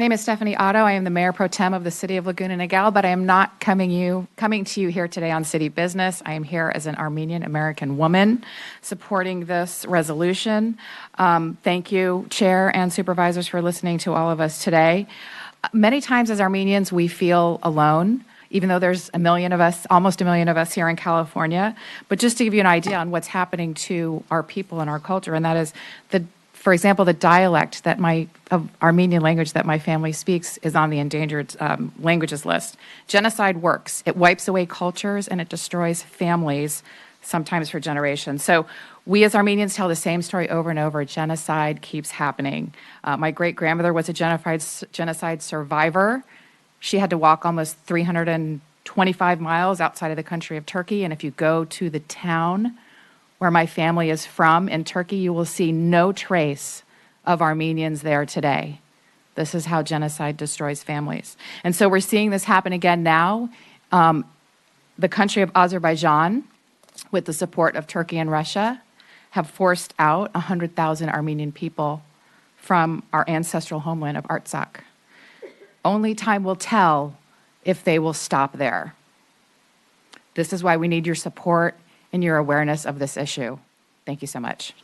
My name is Stephanie Otto. I am the Mayor Pro Tem of the City of Laguna, Niguel, but I am not coming to you here today on city business. I am here as an Armenian American woman supporting this resolution. Thank you, Chair and Supervisors, for listening to all of us today. Many times as Armenians, we feel alone, even though there's almost a million of us here in California. But just to give you an idea on what's happening to our people and our culture, and that is for example, the dialect of Armenian language that my family speaks is on the endangered languages list. Genocide works. It wipes away cultures and it destroys families, sometimes for generations. So we as Armenians tell the same story over and over. Genocide keeps happening. My great-grandmother was a genocide survivor. She had to walk almost 325 miles outside of the country of Turkey, and if you go to the town where my family is from in Turkey, you will see no trace of Armenians there today. This is how genocide destroys families. And so we're seeing this happen again now. The country of Azerbaijan, with the support of Turkey and Russia, have forced out 100,000 Armenian people from our ancestral homeland of Artsakh. Only time will tell if they will stop there. This is why we need your support and your awareness of this issue. Thank you so much.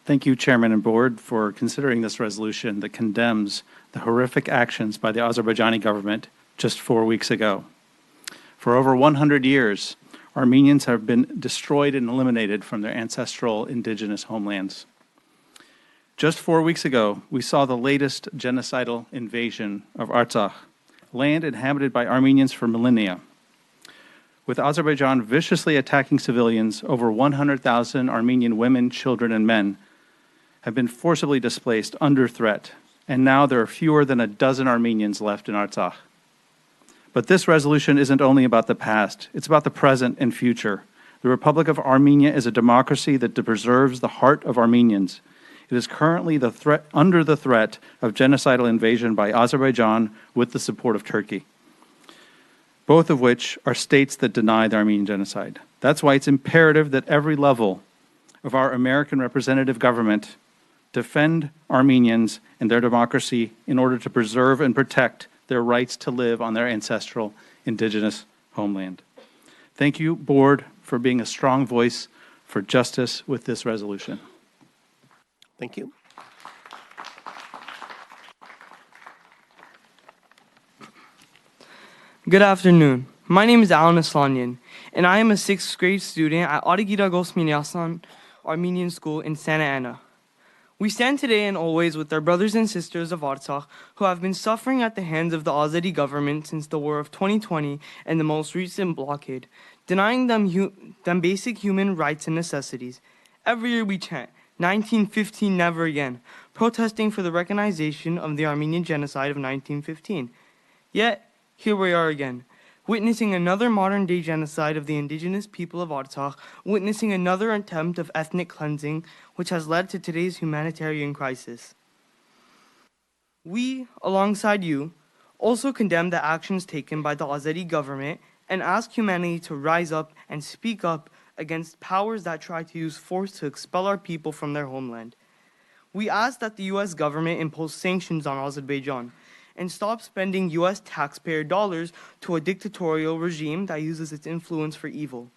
Thank you, Chairman and Board, for considering this resolution that condemns the horrific actions by the Azerbaijani government just 4 weeks ago. For over 100 years, Armenians have been destroyed and eliminated from their ancestral indigenous homelands. Just 4 weeks ago, we saw the latest genocidal invasion of Artsakh, land inhabited by Armenians for millennia. With Azerbaijan viciously attacking civilians, over 100,000 Armenian women, children, and men have been forcibly displaced under threat, and now there are fewer than a dozen Armenians left in Artsakh. But this resolution isn't only about the past, it's about the present and future. The Republic of Armenia is a democracy that preserves the heart of Armenians. It is currently under the threat of genocidal invasion by Azerbaijan with the support of Turkey, both of which are states that deny the Armenian genocide. That's why it's imperative that every level of our American representative government defend Armenians and their democracy in order to preserve and protect their rights to live on their ancestral indigenous homeland. Thank you, Board, for being a strong voice for justice with this resolution. Thank you. Good afternoon. My name is Alan Aslanyan, and I am a 6th grade student at Oddo Armenian School in Santa Ana. We stand today and always with our brothers and sisters of Artsakh who have been suffering at the hands of the Azeri government since the war of 2020 and the most recent blockade, denying them basic human rights and necessities. Every year we chant, 1915 never again, protesting for the recognition of the Armenian genocide of 1915. Yet, here we are again, witnessing another modern-day genocide of the indigenous people of Artsakh, witnessing another attempt of ethnic cleansing, which has led to today's humanitarian crisis. We, alongside you, also condemn the actions taken by the Azeri government and ask humanity to rise up and speak up against powers that try to use force to expel our people from their homeland. We ask that the U.S. government impose sanctions on Azerbaijan and stop spending U.S. taxpayer dollars to a dictatorial regime that uses its influence for evil.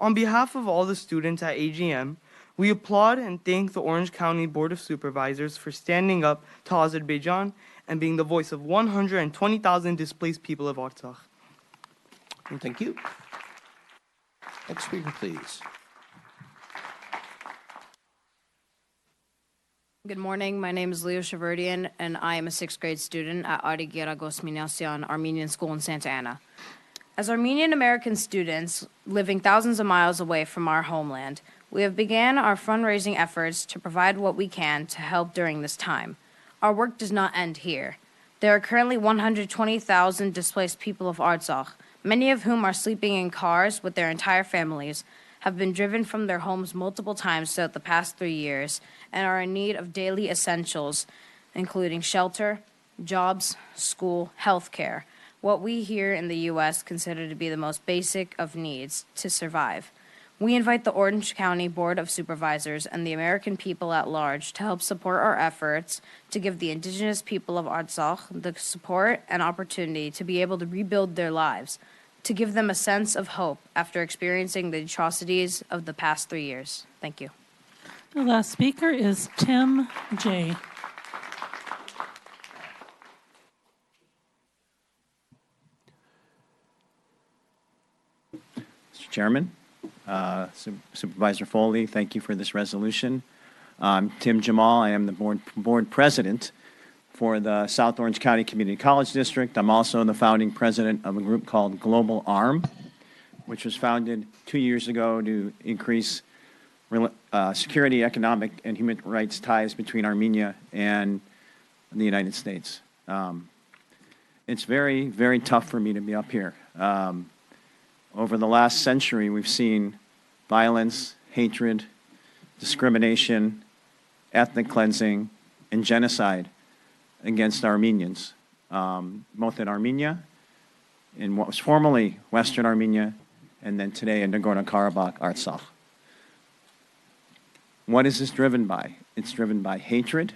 On behalf of all the students at AGM, we applaud and thank the Orange County Board of Supervisors for standing up to Azerbaijan and being the voice of 120,000 displaced people of Artsakh. Thank you. Next speaker, please. Good morning. My name is Leo Seraydarian, and I am a 6th grade student at Armenian Armenian School in Santa Ana. As Armenian-American students living thousands of miles away from our homeland, we have began our fundraising efforts to provide what we can to help during this time. Our work does not end here. There are currently 120,000 displaced people of Artsakh, many of whom are sleeping in cars with their entire families, have been driven from their homes multiple times throughout the past 3 years, and are in need of daily essentials, including shelter, jobs, school, health care, what we here in the U.S. consider to be the most basic of needs to survive. We invite the Orange County Board of Supervisors and the American people at large to help support our efforts to give the indigenous people of Artsakh the support and opportunity to be able to rebuild their lives, to give them a sense of hope after experiencing the atrocities of the past 3 years. Thank you. The last speaker is Tim J. Mr. Chairman, Supervisor Foley, thank you for this resolution. I'm Tim Jemal. I am the board president for the South Orange County Community College District. I'm also the founding president of a group called Global ARM, which was founded 2 years ago to increase security, economic, and human rights ties between Armenia and the United States. It's very, very tough for me to be up here. Over the last century, we've seen violence, hatred, discrimination, ethnic cleansing, and genocide against Armenians, both in Armenia, in what was formerly Western Armenia, and then today in Nagorno-Karabakh, Artsakh. What is this driven by? It's driven by hatred.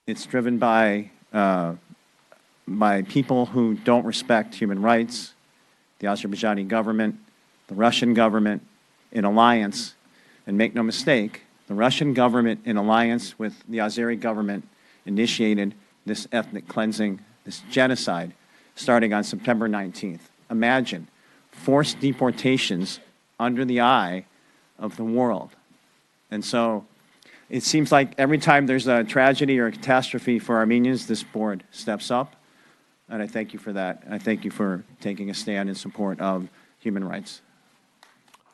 It's driven by people who don't respect human rights, the Azerbaijani government, the Russian government in alliance, and make no mistake, the Russian government in alliance with the Azeri government initiated this ethnic cleansing, this genocide, starting on September 19th. Imagine forced deportations under the eye of the world. And so it seems like every time there's a tragedy or a catastrophe for Armenians, this board steps up. And I thank you for that. I thank you for taking a stand in support of human rights.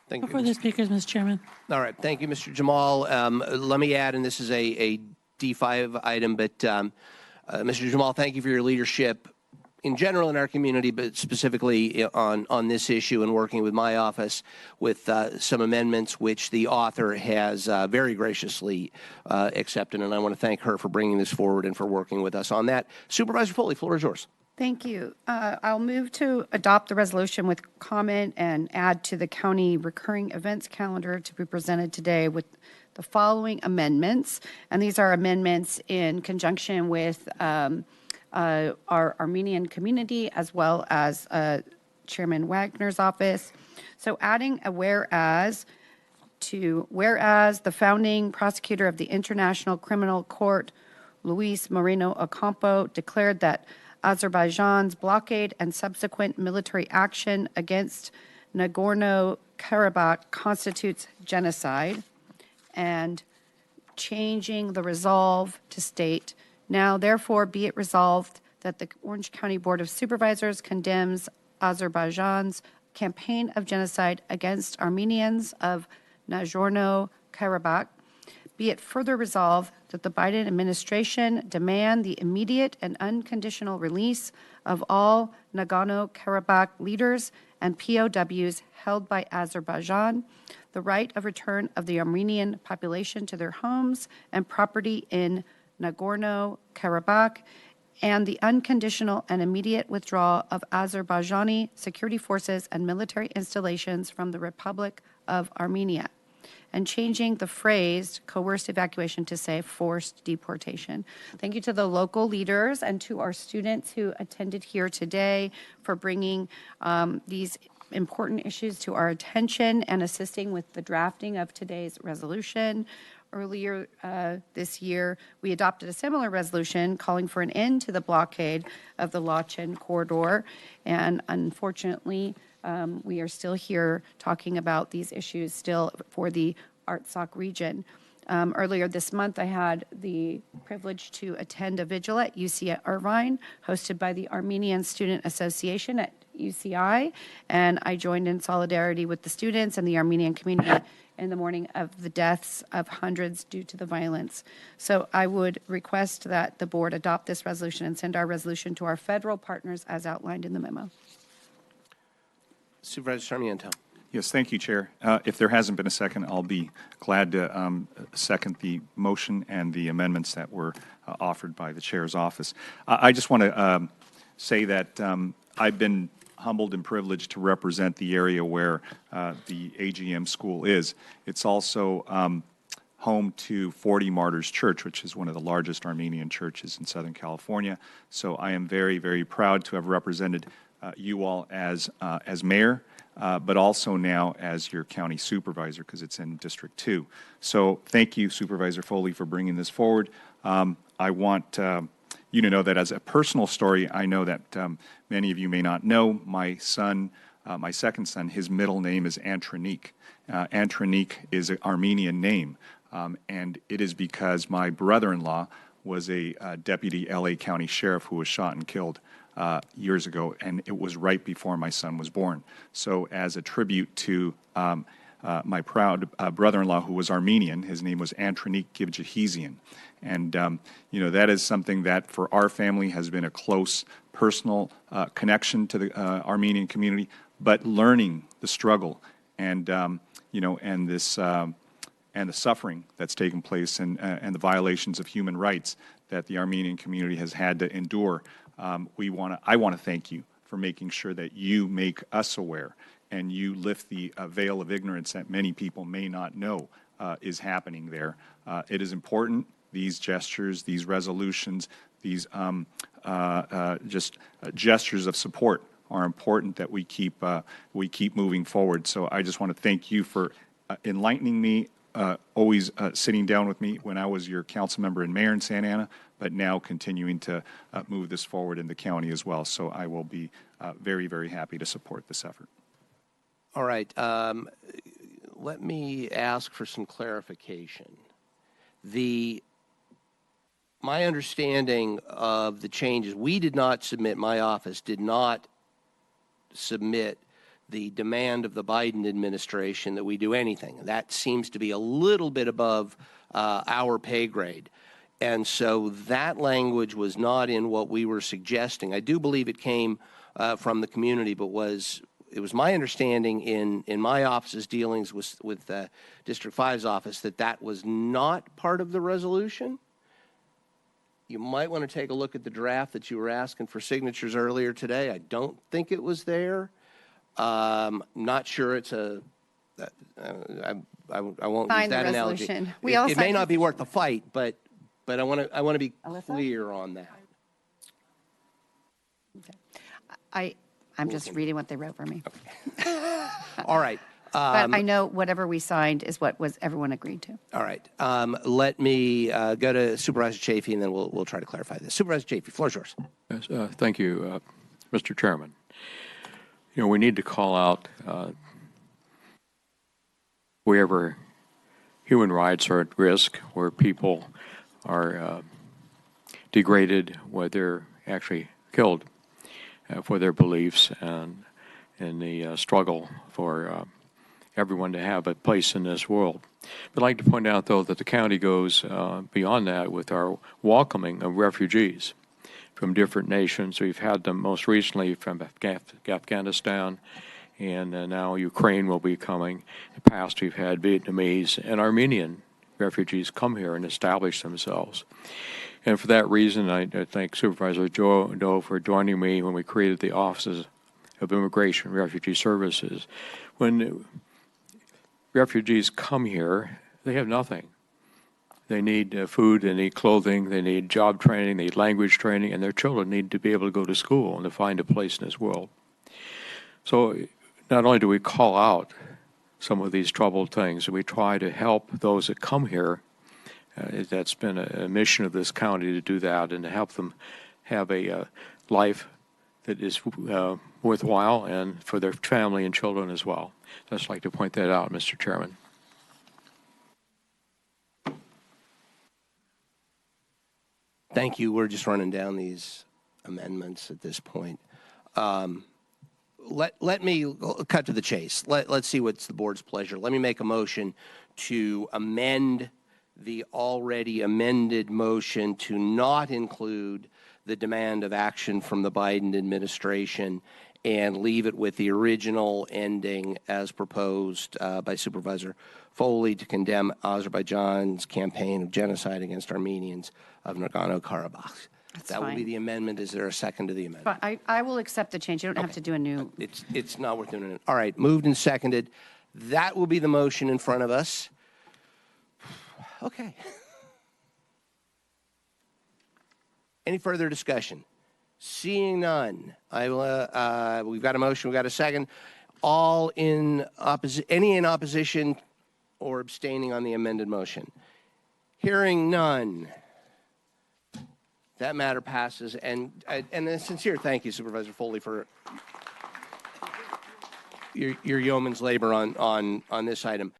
Thank you. For the speakers, Mr. Chairman. All right. Thank you, Mr. Jemal. Let me add, and this is a D5 item, but Mr. Jemal, thank you for your leadership in general in our community, but specifically on this issue and working with my office with some amendments which the author has very graciously accepted. And I want to thank her for bringing this forward and for working with us on that. Supervisor Foley, floor is yours. Thank you. I'll move to adopt the resolution with comment and add to the county recurring events calendar to be presented today with the following amendments. And these are amendments in conjunction with our Armenian community as well as Chairman Wagner's office. So adding a whereas to whereas the founding prosecutor of the International Criminal Court, Luis Moreno Ocampo, declared that Azerbaijan's blockade and subsequent military action against Nagorno-Karabakh constitutes genocide, and changing the resolve to state, now therefore be it resolved that the Orange County Board of Supervisors condemns Azerbaijan's campaign of genocide against Armenians of Nagorno-Karabakh. Be it further resolved that the Biden administration demand the immediate and unconditional release of all Nagorno-Karabakh leaders and POWs held by Azerbaijan, the right of return of the Armenian population to their homes and property in Nagorno-Karabakh, and the unconditional and immediate withdrawal of Azerbaijani security forces and military installations from the Republic of Armenia, and changing the phrase coerced evacuation to say forced deportation. Thank you to the local leaders and to our students who attended here today for bringing these important issues to our attention and assisting with the drafting of today's resolution. Earlier this year, we adopted a similar resolution calling for an end to the blockade of the Lachen corridor, and unfortunately, we are still here talking about these issues still for the Artsakh region. Earlier this month, I had the privilege to attend a vigil at UCI Irvine, hosted by the Armenian Student Association at UCI, and I joined in solidarity with the students and the Armenian community in the morning of the deaths of hundreds due to the violence. So I would request that the board adopt this resolution and send our resolution to our federal partners as outlined in the memo. Supervisor Sarmiento. Yes, thank you, Chair. If there hasn't been a second, I'll be glad to second the motion and the amendments that were offered by the Chair's office. I just want to say that I've been humbled and privileged to represent the area where the AGM school is. It's also home to 40 Martyrs Church, which is one of the largest Armenian churches in Southern California. So I am very, very proud to have represented you all as mayor, but also now as your county supervisor, because it's in District 2. So thank you, Supervisor Foley, for bringing this forward. I want you to know that as a personal story, I know that many of you may not know, my son, my second son, his middle name is Antranik. Antranik is an Armenian name, and it is because my brother-in-law was a deputy LA County sheriff who was shot and killed years ago, and it was right before my son was born. So as a tribute to my proud brother-in-law who was Armenian, his name was Antranik Abazajian. And, you know, that is something that for our family has been a close personal connection to the Armenian community, but learning the struggle and, you know, and this, and the suffering that's taken place and the violations of human rights that the Armenian community has had to endure. I want to thank you for making sure that you make us aware and you lift the veil of ignorance that many people may not know is happening there. It is important. These gestures, these resolutions, these just gestures of support are important that we keep moving forward. So I just want to thank you for enlightening me, always sitting down with me when I was your council member and mayor in Santa Ana, but now continuing to move this forward in the county as well. So I will be very, very happy to support this effort. All right. Let me ask for some clarification. My understanding of the changes, we did not submit, my office did not submit the demand of the Biden administration that we do anything. That seems to be a little bit above our pay grade. And so that language was not in what we were suggesting. I do believe it came from the community, but it was my understanding in my office's dealings with District 5's office that was not part of the resolution. You might want to take a look at the draft that you were asking for signatures earlier today. I don't think it was there. Not sure it's I won't use that analogy. It may not be worth the fight, but I want to be clear on that. Okay. I'm just reading what they wrote for me. Okay. All right. But I know whatever we signed is what everyone agreed to. All right. Let me go to Supervisor Chafee, and then we'll try to clarify this. Supervisor Chafee, floor is yours. Yes, thank you, Mr. Chairman. You know, we need to call out wherever human rights are at risk, where people are degraded, where they're actually killed for their beliefs, and in the struggle for everyone to have a place in this world. I'd like to point out, though, that the county goes beyond that with our welcoming of refugees from different nations. We've had them most recently from Afghanistan, and now Ukraine will be coming. In the past, we've had Vietnamese and Armenian refugees come here and establish themselves. And for that reason, I thank Supervisor Oddo for joining me when we created the Offices of Immigration and Refugee Services. When refugees come here, they have nothing. They need food, they need clothing, they need job training, they need language training, and their children need to be able to go to school and to find a place in this world. So not only do we call out some of these troubled things, we try to help those that come here. That's been a mission of this county to do that and to help them have a life that is worthwhile and for their family and children as well. I'd just like to point that out, Mr. Chairman. Thank you. We're just running down these amendments at this point. Let me cut to the chase. Let's see what's the board's pleasure. Let me make a motion to amend the already amended motion to not include the demand of action from the Biden administration and leave it with the original ending as proposed by Supervisor Foley to condemn Azerbaijan's campaign of genocide against Armenians of Nagorno-Karabakh. That will be fine. the amendment. Is there a second to the amendment? But I will accept the change. You don't have to do a new. It's not worth doing it. All right, moved and seconded. That will be the motion in front of us. Okay. Any further discussion? Seeing none, I will. We've got a motion. We've got a second. All in any in opposition or abstaining on the amended motion? Hearing none. That matter passes. And a sincere thank you, Supervisor Foley, for your yeoman's labor on this item.